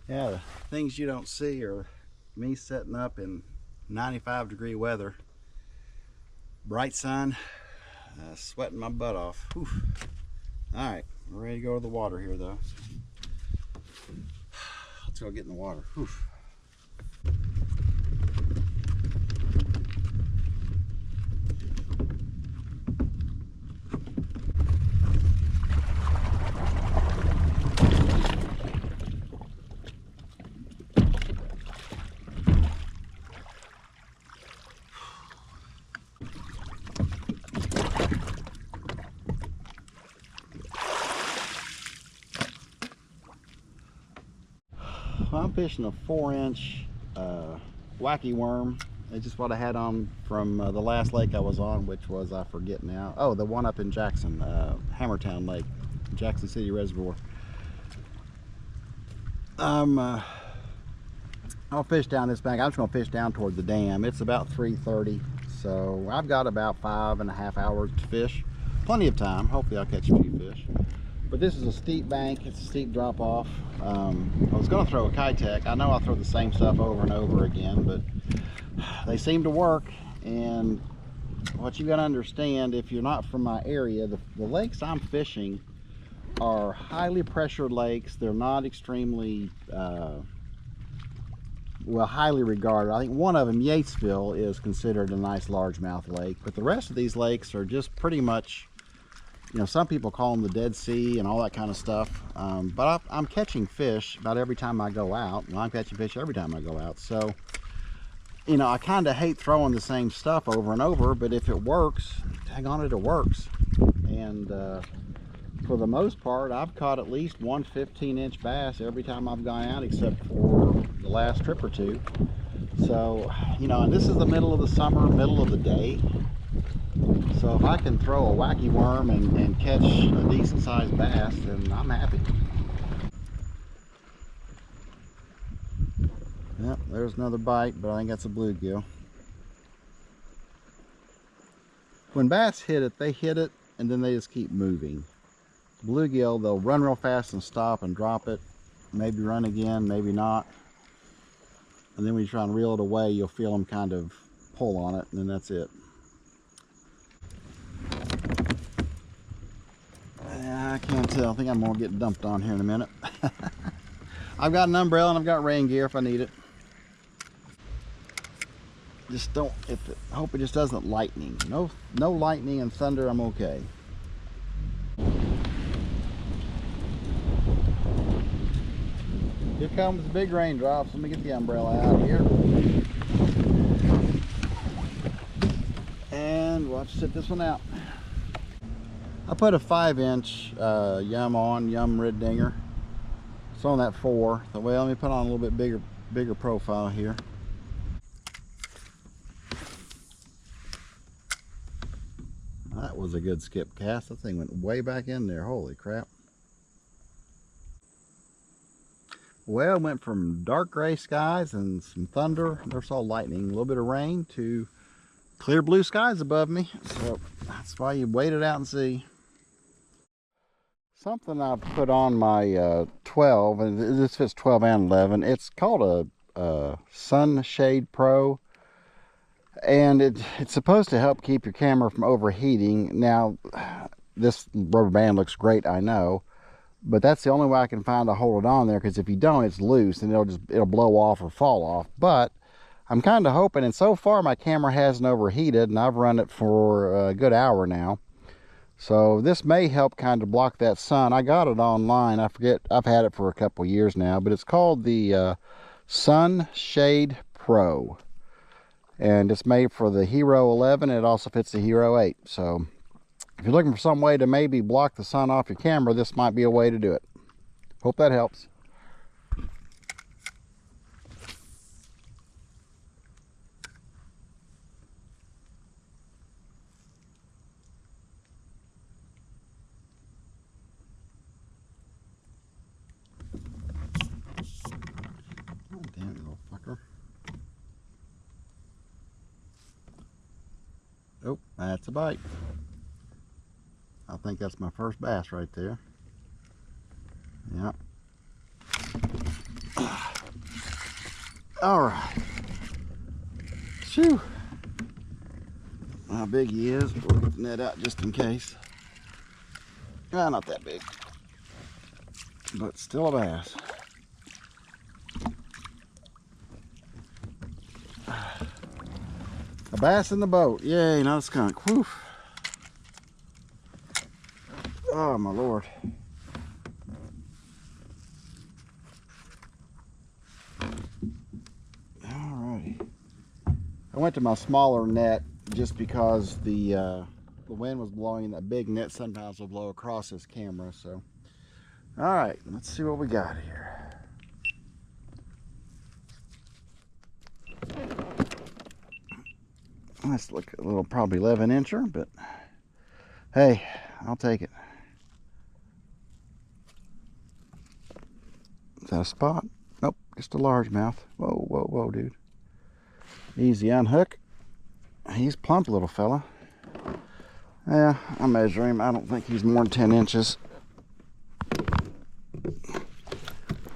Yeah, the things you don't see are me setting up in 95-degree weather, bright sun, sweating my butt off. Whew. All right, we're ready to go to the water here though. Let's go get in the water. Whew. I'm fishing a 4-inch wacky worm. It's just what I had on from the last lake I was on, which was, I forget now. Oh, the one up in Jackson, Hammertown Lake, Jackson City Reservoir. I'll fish down this bank. I'm just gonna fish down toward the dam. It's about 3:30, so I've got about 5.5 hours to fish. Plenty of time. Hopefully I'll catch a few fish. But this is a steep bank. It's a steep drop off. I was gonna throw a Kitech. I know I throw the same stuff over and over again, but they seem to work. And what you gotta understand, if you're not from my area, the lakes I'm fishing are highly pressured lakes. They're not extremely well, highly regarded. I think one of them, Yatesville, is considered a nice largemouth lake, but the rest of these lakes are just pretty much, you know, some people call them the Dead Sea and all that kind of stuff. But I'm catching fish about every time I go out. Well, I'm catching fish every time I go out. So, you know, I kind of hate throwing the same stuff over and over, but if it works, dang on it, it works. And for the most part, I've caught at least one 15-inch bass every time I've gone out, except for the last trip or two. So, you know, and this is the middle of the summer, middle of the day. So if I can throw a wacky worm and catch a decent sized bass, then I'm happy. Yep, there's another bite, but I think that's a bluegill. When bass hit it, they hit it and then they just keep moving. Bluegill, they'll run real fast and stop and drop it, maybe run again, maybe not. And then when you try and reel it away, you'll feel them kind of pull on it, and then that's it. I can't tell. I think I'm gonna get dumped on here in a minute. I've got an umbrella and I've got rain gear if I need it. Just don't, I hope it just doesn't lightning. No lightning and thunder, I'm okay. Here comes the big raindrops. Let me get the umbrella out here. And we'll have to sit this one out. I put a 5-inch Yum Red Dinger. It's on that 4. So, well, let me put on a little bit bigger profile here. That was a good skip cast. That thing went way back in there. Holy crap. Well, it went from dark gray skies and some thunder, never saw lightning, a little bit of rain, to clear blue skies above me. So that's why you wait it out and see. Something I put on my 12, and this fits 12 and 11. It's called a Sunshade Pro, and it's supposed to help keep your camera from overheating. Now, this rubber band looks great, I know, but that's the only way I can find to hold it on there, because if you don't, it's loose and it'll blow off or fall off. But I'm kind of hoping, and so far my camera hasn't overheated, and I've run it for a good hour now. So this may help kind of block that sun. I got it online. I forget, I've had it for a couple years now, but it's called the Sunshade Pro. And it's made for the Hero 11, and it also fits the Hero 8. So if you're looking for some way to maybe block the sun off your camera, this might be a way to do it. Hope that helps. Oh, damn, you little fucker. Oh, that's a bite. I think that's my first bass right there. Yep. All right. Shoo. How big he is, we'll get the net out just in case. Not that big, but still a bass. A bass in the boat. Yay, not a skunk. Whew. Oh, my Lord. Alrighty. I went to my smaller net just because the wind was blowing. That big net sometimes will blow across this camera. So, all right, let's see what we got here. Let's look at a little, probably 11 incher, but hey, I'll take it. Is that a spot? Nope, just a largemouth. Whoa, whoa, whoa, dude. Easy unhook. He's plump, little fella. Yeah, I measure him. I don't think he's more than 10 inches.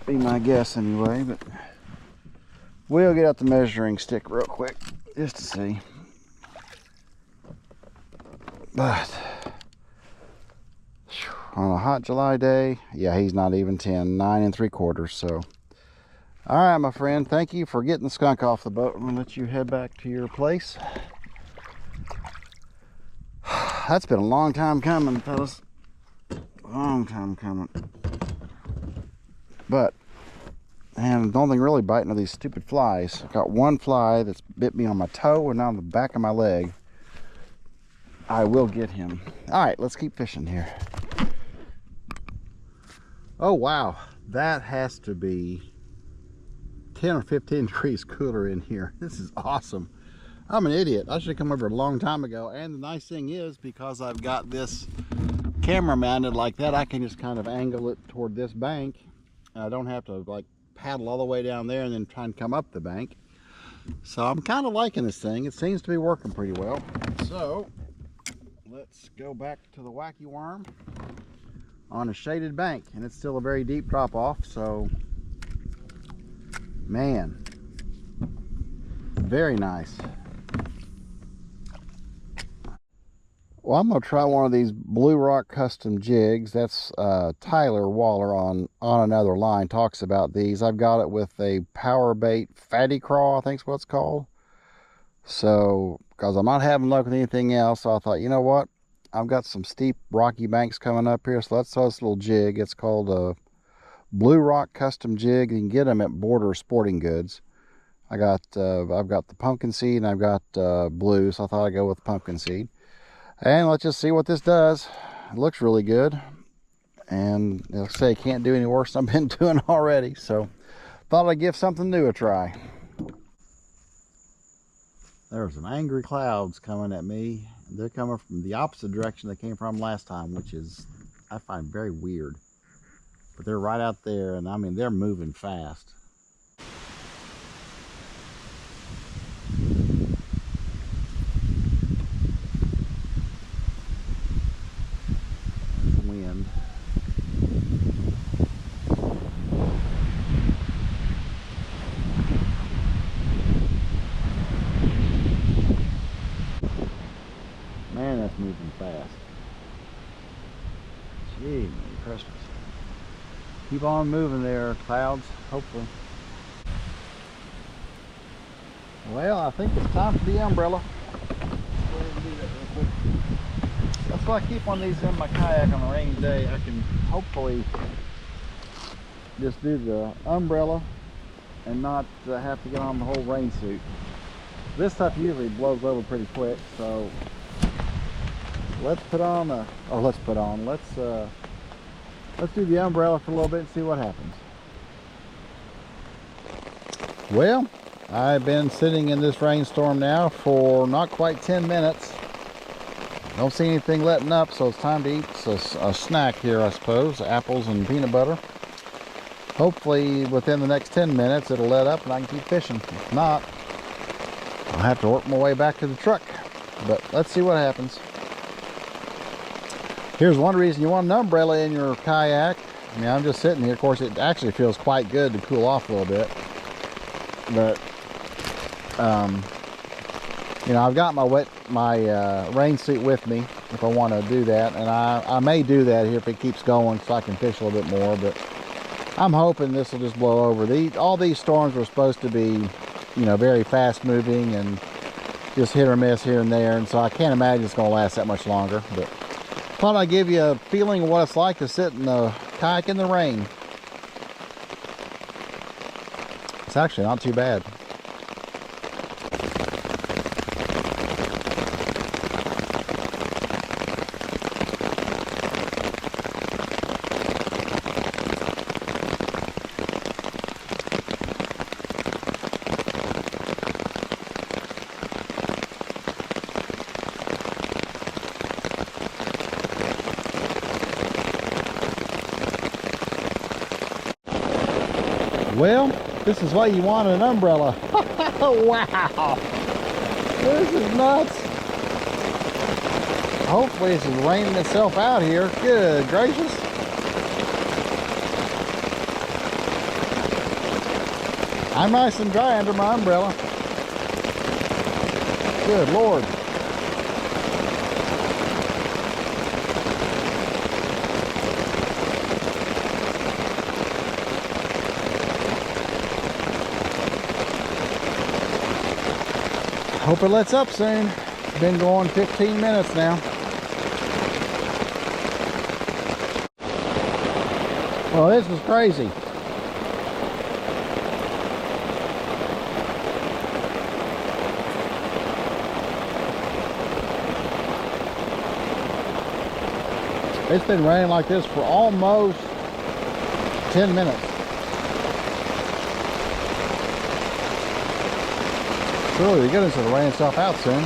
Be my guess anyway, but we'll get out the measuring stick real quick just to see. But on a hot July day, yeah, he's not even 10, 9 3/4. So, all right, my friend, thank you for getting the skunk off the boat. I'm gonna let you head back to your place. That's been a long time coming, fellas. Long time coming. But, man, the only thing really biting are these stupid flies. I've got one fly that's bit me on my toe and on the back of my leg. I will get him. All right, let's keep fishing here. Oh, wow. That has to be 10 or 15 degrees cooler in here. This is awesome. I'm an idiot. I should have come over a long time ago. And the nice thing is, because I've got this camera mounted like that, I can just kind of angle it toward this bank. I don't have to like paddle all the way down there and then try and come up the bank. So I'm kind of liking this thing. It seems to be working pretty well. So let's go back to the wacky worm on a shaded bank, and it's still a very deep drop off. So, man, very nice. Well, I'm gonna try one of these Blue Rock custom jigs. That's Tyler Waller on Another Line talks about these. I've got it with a power bait fatty craw, I think's what it's called. So, because I'm not having luck with anything else, so I thought, you know what? I've got some steep rocky banks coming up here, so let's throw this little jig. It's called a Blue Rock custom jig. You can get them at Border Sporting Goods. I've got the pumpkin seed and I've got blue, so I thought I'd go with pumpkin seed. And let's just see what this does. It looks really good. And like I say, I can't do any worse than I've been doing already. So thought I'd give something new a try. There are some angry clouds coming at me. They're coming from the opposite direction they came from last time, which is, I find very weird. But they're right out there, and I mean, they're moving fast. Wind. Man, that's moving fast. Gee, Merry Christmas. Keep on moving there, clouds, hopefully. Well, I think it's time for the umbrella. Go ahead and do that real quick. That's why I keep one of these in my kayak on a rainy day. I can hopefully just do the umbrella and not have to get on the whole rain suit. This stuff usually blows over pretty quick, so let's do the umbrella for a little bit and see what happens. Well, I've been sitting in this rainstorm now for not quite 10 minutes. Don't see anything letting up, so it's time to eat a snack here, I suppose. Apples and peanut butter. Hopefully within the next 10 minutes it'll let up and I can keep fishing. If not, I'll have to work my way back to the truck. But let's see what happens. Here's one reason you want an umbrella in your kayak. I mean, I'm just sitting here. Of course, it actually feels quite good to cool off a little bit. But, you know, I've got my rain suit with me if I want to do that. And I may do that here if it keeps going so I can fish a little bit more. But I'm hoping this will just blow over. All these storms were supposed to be, you know, very fast moving and just hit or miss here and there. And so I can't imagine it's going to last that much longer. But thought I'd give you a feeling of what it's like to sit in a kayak in the rain. It's actually not too bad. Well, this is why you want an umbrella. Wow, this is nuts. Hopefully this is raining itself out here. Good gracious. I'm nice and dry under my umbrella. Good Lord. Hope it lets up soon. It's been going 15 minutes now. Well, this is crazy. It's been raining like this for almost 10 minutes. Surely the goodness will rain itself out soon.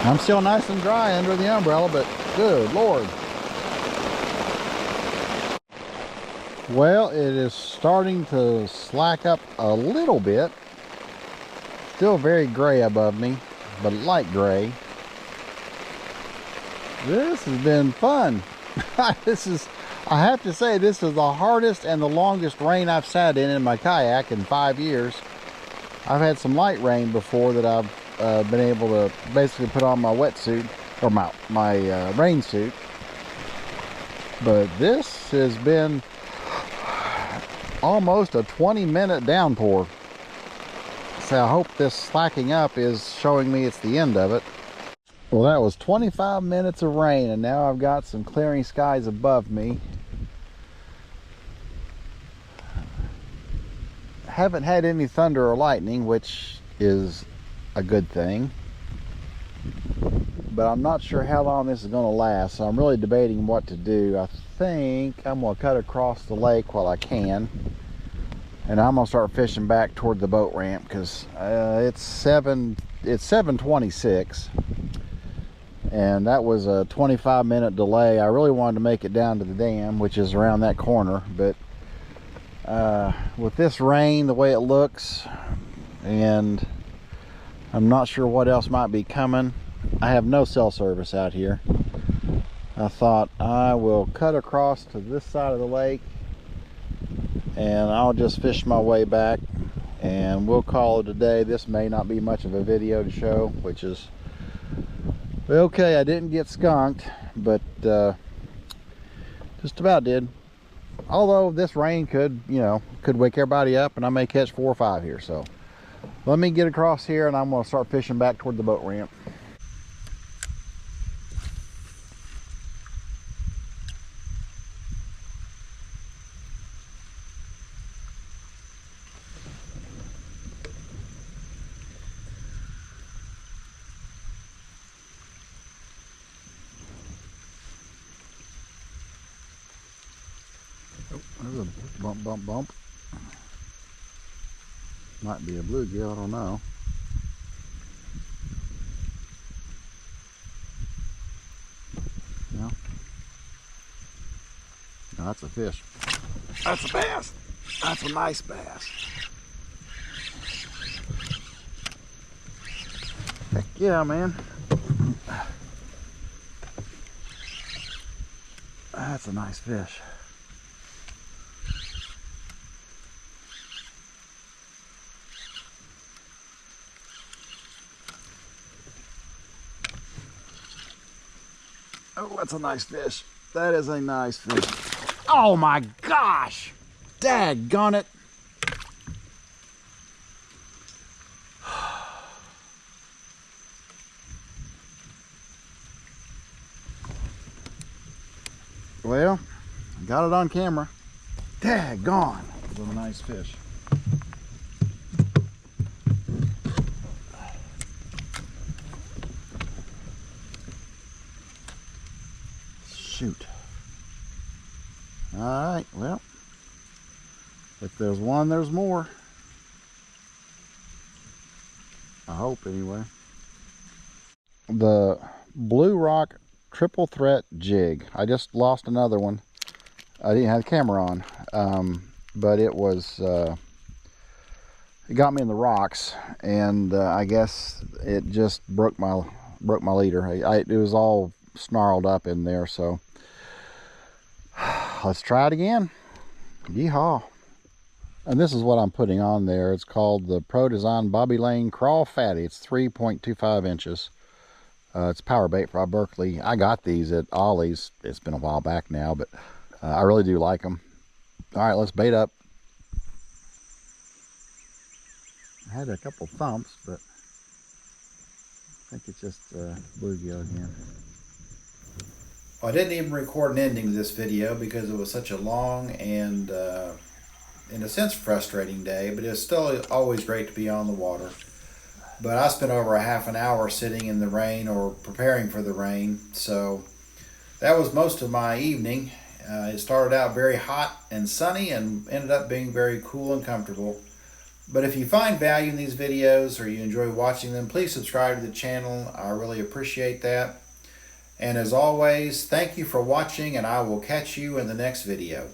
I'm still nice and dry under the umbrella, but good Lord. Well, it is starting to slack up a little bit. Still very gray above me, but light gray. This has been fun. I have to say, this is the hardest and the longest rain I've sat in my kayak in 5 years. I've had some light rain before that I've been able to basically put on my wetsuit, or my rain suit. But this has been almost a 20-minute downpour. So I hope this slacking up is showing me it's the end of it. Well, that was 25 minutes of rain, and now I've got some clearing skies above me. Haven't had any thunder or lightning, which is a good thing. But I'm not sure how long this is going to last, so I'm really debating what to do. I think I'm going to cut across the lake while I can. And I'm going to start fishing back toward the boat ramp because it's 7:26. And that was a 25-minute delay. I really wanted to make it down to the dam, which is around that corner, but with this rain the way it looks, and I'm not sure what else might be coming. I have no cell service out here. I thought I will cut across to this side of the lake and I'll just fish my way back, and we'll call it a day. This may not be much of a video to show, which is okay. I didn't get skunked, but just about did. Although this rain could, you know, could wake everybody up, and I may catch 4 or 5 here. So let me get across here, and I'm going to start fishing back toward the boat ramp. Oh, there's a bump, bump, bump. Might be a bluegill, I don't know. No. No, that's a fish. That's a bass. That's a nice bass. Heck yeah, man. that's a nice fish. Oh, that's a nice fish. That is a nice fish. Oh my gosh! Daggone it! Well, got it on camera. Daggone! It was a nice fish. Shoot. Alright, well, if there's one, there's more. I hope, anyway. The Blue Rock triple threat jig. I just lost another one. I didn't have the camera on, but it was, it got me in the rocks, and I guess it just broke my leader. It was all snarled up in there, so let's try it again. Yeehaw. And this is what I'm putting on there. It's called the Pro Design Bobby Lane Crawl Fatty. It's 3.25 inches. It's power bait for Berkeley. I got these at Ollie's. It's been a while back now, but I really do like them. All right, let's bait up. I had a couple thumps, but I think it's just bluegill again. Well, I didn't even record an ending to this video because it was such a long and, in a sense, frustrating day, but it's still always great to be on the water. But I spent over a half an hour sitting in the rain or preparing for the rain, so that was most of my evening. It started out very hot and sunny and ended up being very cool and comfortable. But if you find value in these videos or you enjoy watching them, please subscribe to the channel. I really appreciate that. And as always, thank you for watching, and I will catch you in the next video.